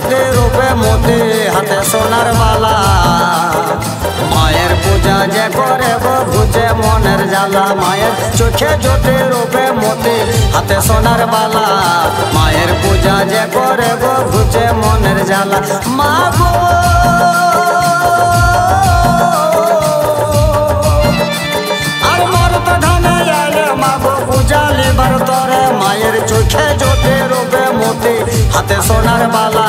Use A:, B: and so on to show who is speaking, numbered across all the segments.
A: জ্যোতি রূপে মতি হাতে সোনার বালা মায়ের পূজা যে করে গো বুঝে মনের জ্বালা মায়ের চোখে জ্যোতি রূপে মতি হাতে সোনার বালা মায়ের পূজা যে করে গো বুঝে মনের জ্বালা মা গো আর মরত ধানে আলে মা গো পূজা লিবার তরে মায়ের চোখে জ্যোতি রূপে মতি হাতে সোনার বালা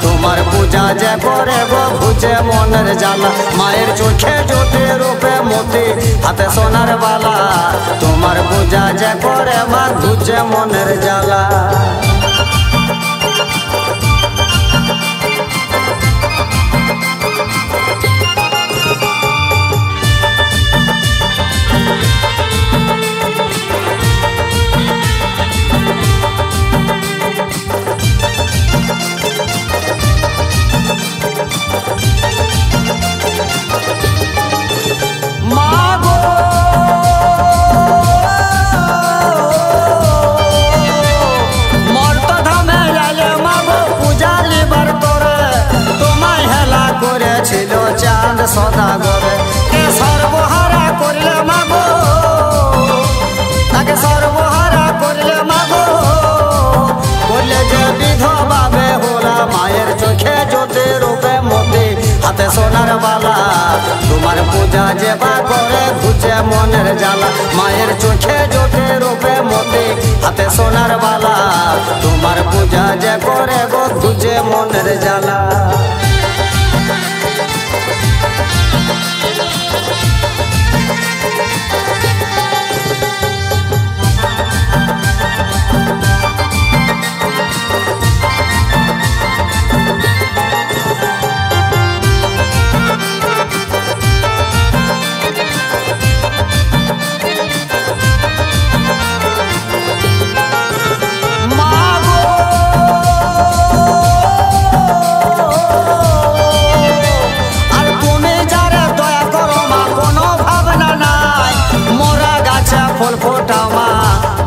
A: তোমার পূজা যে করে গো বুঝে মনের জ্বালা মায়ের চোখে জ্যোতি রূপে মতি হাতে সোনার বালা তোমার পূজা যে করে মা বুঝে মনের জ্বালা সদাগরে কে সর্বহারা করলে মাগো তাকে সর্বহারা করলে মাগো বললে যে বিধবা বেহুলা মায়ের চোখে জ্যোতি রূপে মতি হাতে সোনার বালা তোমার পূজা যে বা করে ঘুচে মনের জ্বালা মায়ের চোখে জ্যোতি রূপে মতি হাতে সোনার বালা তোমার পূজা যে করে গো ঘুচে মনের জ্বালা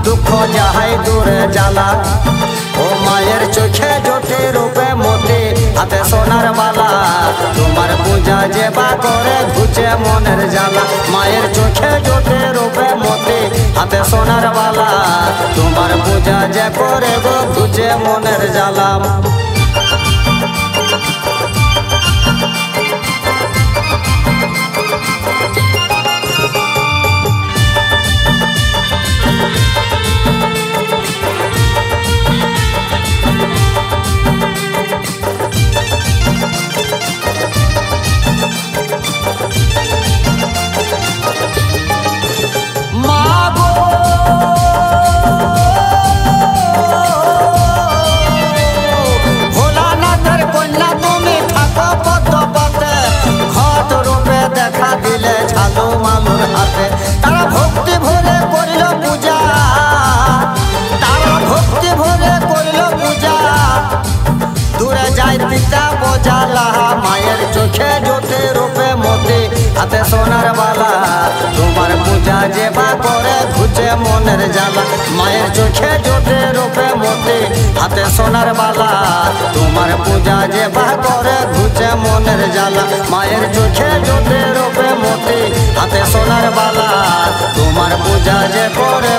A: দুঃখ যাহাই দূরে জ্বালা ও মায়ের চোখে জ্যোতি রূপে মতি হাতে সোনার বালা তোমার পূজা যে বা করে ঘুচে মনের জ্বালা মায়ের চোখে জ্যোতি রূপে মতি হাতে সোনার বালা তোমার পূজা যে করে গো ঘুচে মনের জ্বালা তারা ভক্তি ভরে করিল পূজা দূরে যাই পিতা বোঝালা মায়ের চোখে জ্যোতি রূপে মতি হাতে সোনার বালা তোমার পূজা যে বা করে ঘুচে মনের জ্বালা মায়ের চোখে জ্যোতি রূপে মতি হাতে সোনার বালা তোমার পূজা যে বা করে ঘুচে মনের জ্বালা মায়ের চোখে জ্যোতি রূপে মতি হাতে সোনার বালা তোমার পূজা যে করে